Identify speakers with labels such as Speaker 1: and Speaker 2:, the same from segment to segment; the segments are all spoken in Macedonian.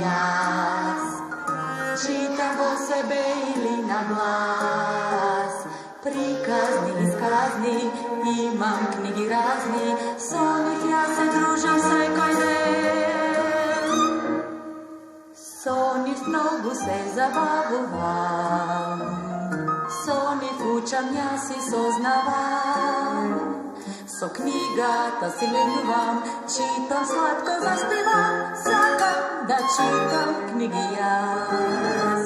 Speaker 1: јас. Читам во себе или на глас, приказни и сказни, имам книги разни, со нив јас се дружам секој ден. Со нив многу се забавувам, со нив учам јас и сознавам. Со книгата си легнувам, читам сладко заспевам, сакам да читам книги јас.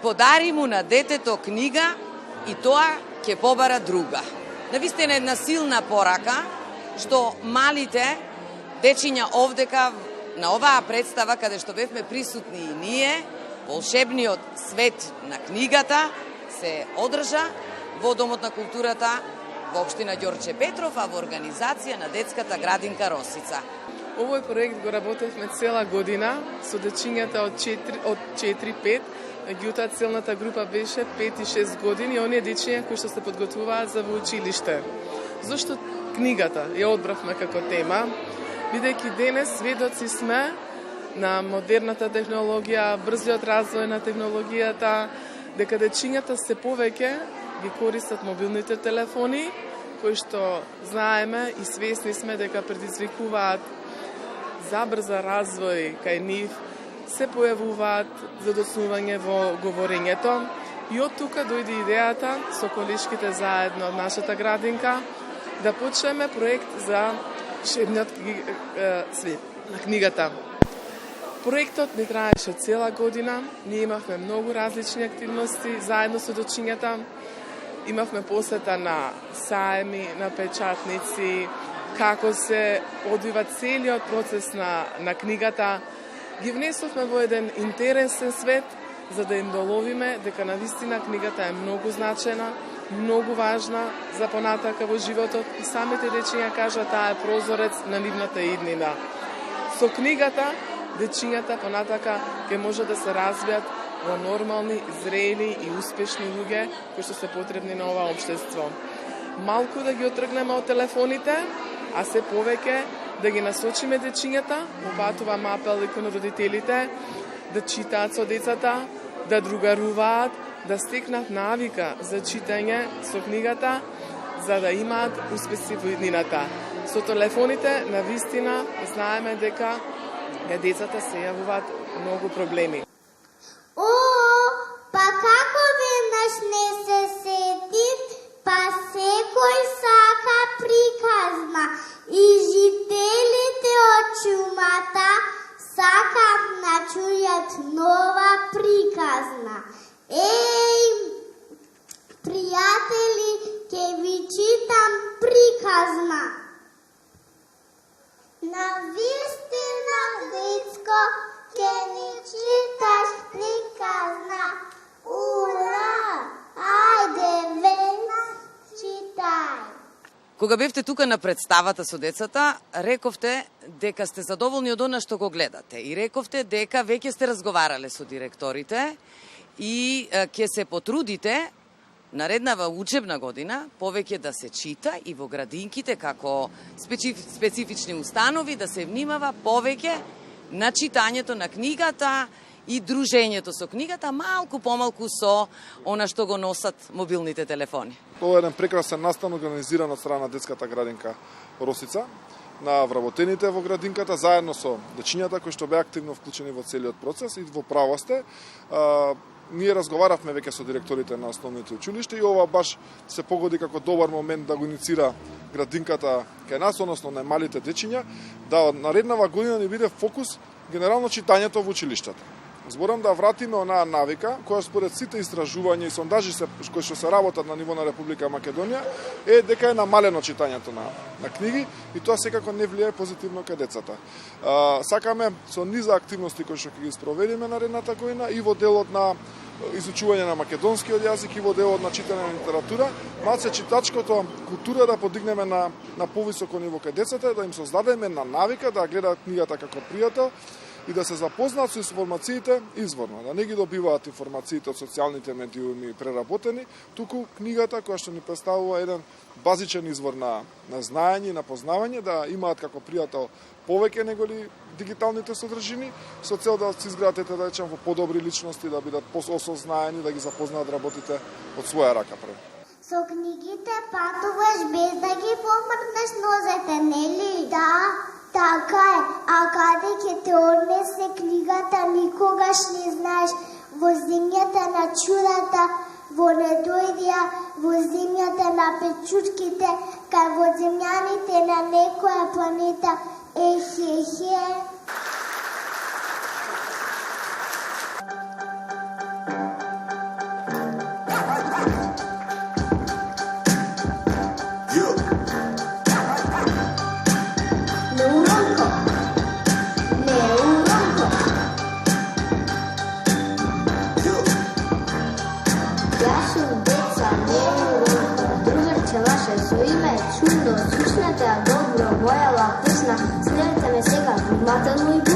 Speaker 2: Подари му на детето книга и тоа ќе побара друга. Навистина една силна порака што малите дечиња овдека на оваа представа каде што бевме присутни и ние, волшебниот свет на книгата се одржа во Домот на културата во општина Ѓорче Петров, а во организација на детската градинка Росица.
Speaker 3: Овој проект го работевме цела година со дечињата од 4-5, меѓутоа целната група беше 5 и 6 години, оние дечиња кои што се подготвуваат за во училиште. Зошто книгата ја одбравме како тема? Бидејќи денес сведоци сме на модерната технологија, брзиот развој на технологијата, дека дечињата се повеќе ги користат мобилните телефони, кои што знаеме и свесни сме дека предизвикуваат забрза развој кај нив, се појавуваат задоцнување во говорењето. И од тука дојде идејата со колешките заедно од нашата градинка да почнеме проект за шебниот свет на книгата. Проектот не траеше цела година, ние имавме многу различни активности заедно со дечињата. Имавме посета на саеми, на печатници, како се одвива целиот процес на книгата. Ги внесовме во еден интересен свет, за да им доловиме дека навистина книгата е многу значена, многу важна за понатака во животот и самите дечиња кажа таа е прозорец на нивната иднина. Со книгата дечињата понатака ќе може да се развијат во нормални, зрели и успешни луѓе кои што се потребни на ова општество. Малку да ги отргнеме од телефоните, а се повеќе да ги насочиме дечињата, упатува апел и кон родителите, да читаат со децата, да другаруваат, да стекнат навика за читање со книгата, за да имаат успеси во иднината. Со телефоните, навистина, знаеме дека децата се јавуваат многу проблеми.
Speaker 4: О, па како веднаш не се сетив, па секој сака приказна и жителите од чумата сакат да чујат нова приказна. Еј, пријатели, ќе ви читам приказна. Навистина, дечко, ќе ни читаш приказна. Ура! Ајде, веднаш читај.
Speaker 2: Кога бевте тука на представата со децата, рековте дека сте задоволни од она што го гледате и рековте дека веќе сте разговарале со директорите и ќе се потрудите нареднава учебна година повеќе да се чита и во градинките како специфични установи да се внимава повеќе на читањето на книгата и дружењето со книгата, малку помалку со она што го носат мобилните телефони.
Speaker 5: Ова е еден прекрасен настан организиран од страна на детската градинка Росица, на вработените во градинката, заедно со дечињата кои што беа активно вклучени во целиот процес и во право сте. Ние разговаравме веќе со директорите на основните училишта и ова баш се погоди како добар момент да го иницира градинката кај нас, односно најмалите дечиња, да нареднава година ни биде фокус генерално читањето во училиштата. Зборам да вратиме онаа навика, која според сите истражувања и сондажи кои што се работат на ниво на Република Македонија, е дека е намалено читањето на книги и тоа секако не влијае позитивно кај децата. Сакаме со низа активности кои што ќе ги спроведиме наредната година и во делот на изучување на македонскиот јазик и во делот на читање на литература, малце читачкото култура да подигнеме на повисоко ниво кај децата, да им создадеме на навика да гледаат книгата како пријател и да се запознаат со информациите изворно, да не ги добиваат информациите од социјалните медиуми преработени, туку книгата која што ни представува еден базичен извор на знаење и на познавање, да имаат како пријател повеќе неголи дигиталните содржини, со цел да се изградат, да речем, во подобри личности, да бидат пососознаени, да ги запознаат работите од своја рака прво.
Speaker 4: Со книгите патуваш без да ги помртнеш нозете, нели? Да, така е. А каде ќе те однесе книгата, никогаш не знаеш. Во земјата на чудата, во недојдија, во земјата на печутките, кај во земјаните на некоја планета. Ехе.
Speaker 6: Чудно, сушната, добро, бојала, вкусна, следете ме сега внимателно и